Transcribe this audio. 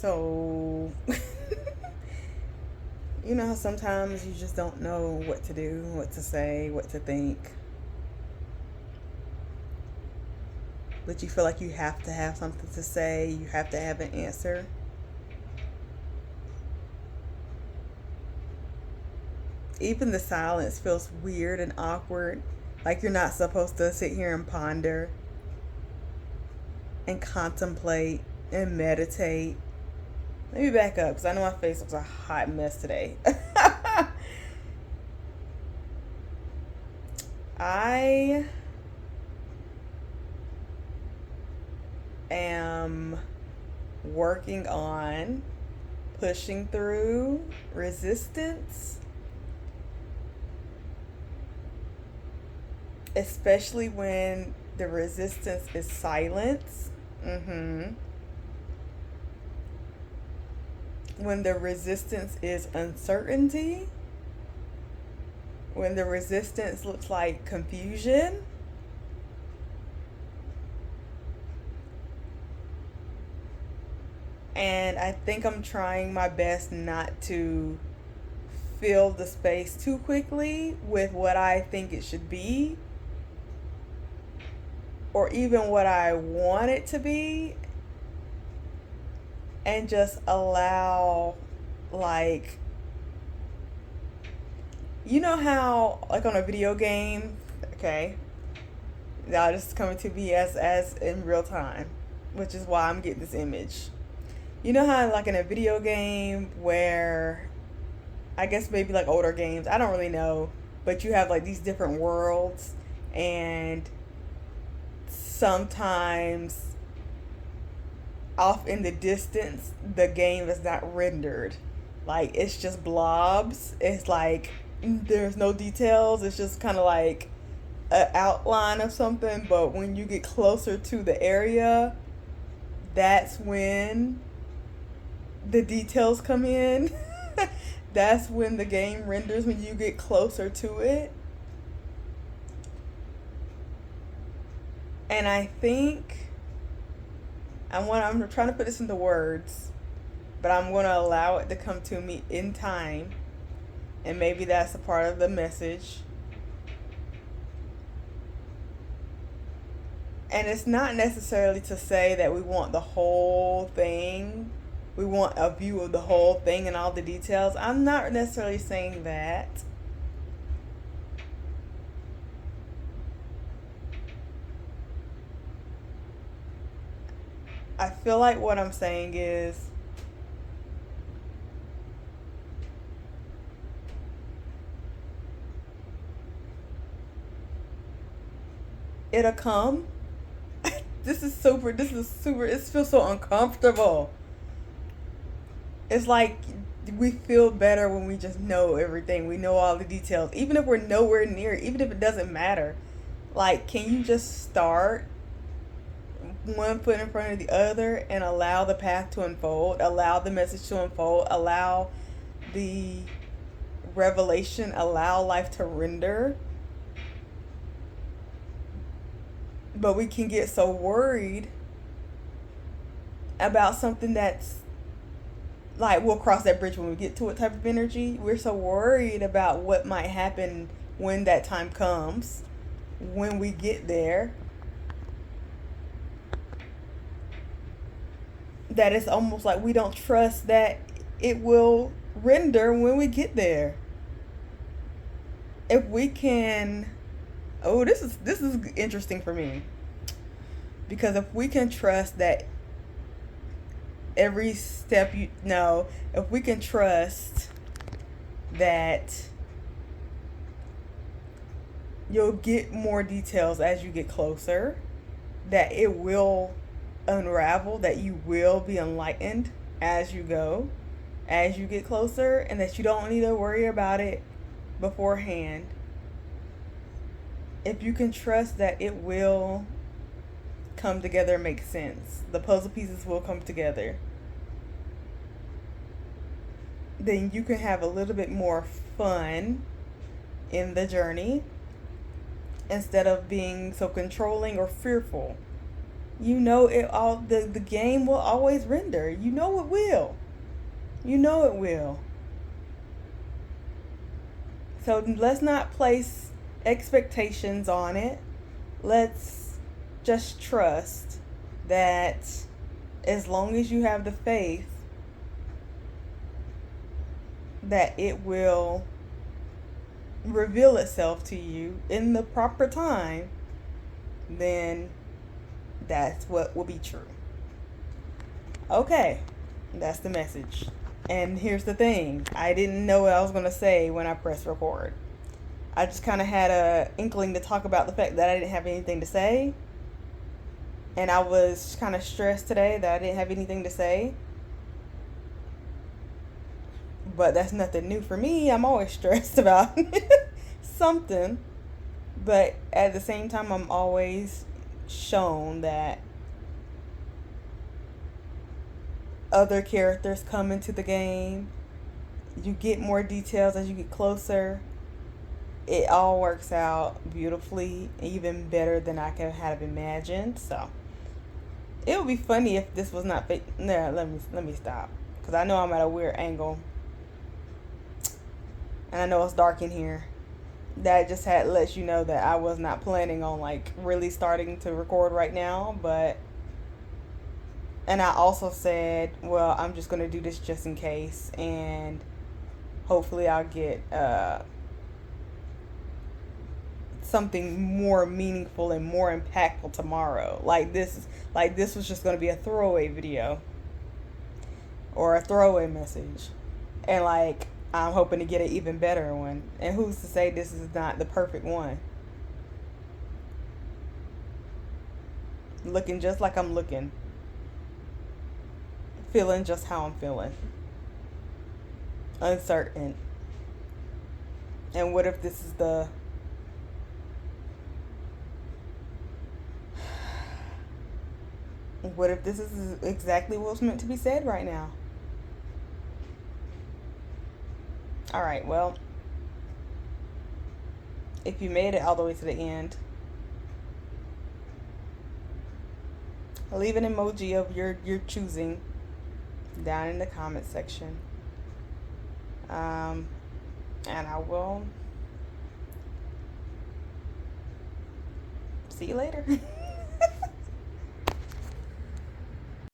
So, you know how sometimes you just don't know what to do, what to say, what to think, but you feel like you have to have something to say, you have to have an answer. Even the silence feels weird and awkward, like you're not supposed to sit here and ponder and contemplate and meditate. Let me back up because I know my face looks a hot mess today. I am working on pushing through resistance, especially when the resistance is silence. When the resistance is uncertainty, when the resistance looks like confusion, and I think I'm trying my best not to fill the space too quickly with what I think it should be or even what I want it to be, and just allow, like, you know how, like, on a video game, okay, now this is coming to me as in real time, which is why I'm getting this image. You know how, like, in a video game where, I guess maybe like older games, I don't really know, but you have like these different worlds, and sometimes off in the distance the game is not rendered, like it's just blobs, it's like there's no details, it's just kind of like an outline of something, but when you get closer to the area, that's when the details come in. That's when the game renders, when you get closer to it. And I think I'm trying to put this into words, but I'm going to allow it to come to me in time. And maybe that's a part of the message. And it's not necessarily to say that we want the whole thing. We want a view of the whole thing and all the details. I'm not necessarily saying that. I feel like what I'm saying is it'll come. This is super, it feels so uncomfortable. It's like we feel better when we just know everything. We know all the details. Even if we're nowhere near, even if it doesn't matter. Like, can you just start one foot in front of the other and allow the path to unfold, allow the message to unfold, allow the revelation, allow life to render? But we can get so worried about something that's like, we'll cross that bridge when we get to it type of energy. We're so worried about what might happen when that time comes, when we get there, that it's almost like we don't trust that it will render when we get there. If we can, oh, this is interesting for me, because if we can trust that every step you know, if we can trust that you'll get more details as you get closer, that it will unravel, that you will be enlightened as you go, as you get closer, and that you don't need to worry about it beforehand. If you can trust that it will come together and make sense, the puzzle pieces will come together, then you can have a little bit more fun in the journey instead of being so controlling or fearful. You know it all the game will always render. You know it will. You know it will. So let's not place expectations on it. Let's just trust that as long as you have the faith that it will reveal itself to you in the proper time, then that's what will be true. Okay, that's the message. And here's the thing, I didn't know what I was going to say when I pressed record. I just kind of had a inkling to talk about the fact that I didn't have anything to say. And I was kind of stressed today that I didn't have anything to say. But that's nothing new for me. I'm always stressed about something. But at the same time, I'm always shown that other characters come into the game. You get more details as you get closer. It all works out beautifully, even better than I could have imagined. So it would be funny if this was not fake. No, let me stop, because I know I'm at a weird angle, and I know it's dark in here. That just had lets you know that I was not planning on like really starting to record right now, but. And I also said, well, I'm just gonna do this just in case, and hopefully I'll get something more meaningful and more impactful tomorrow. Like this was just gonna be a throwaway video or a throwaway message, and like I'm hoping to get an even better one. And who's to say this is not the perfect one? Looking just like I'm looking, feeling just how I'm feeling, uncertain. And what if this is the what if this is exactly what's meant to be said right now? All right, well, if you made it all the way to the end, leave an emoji of your choosing down in the comment section. And I will see you later.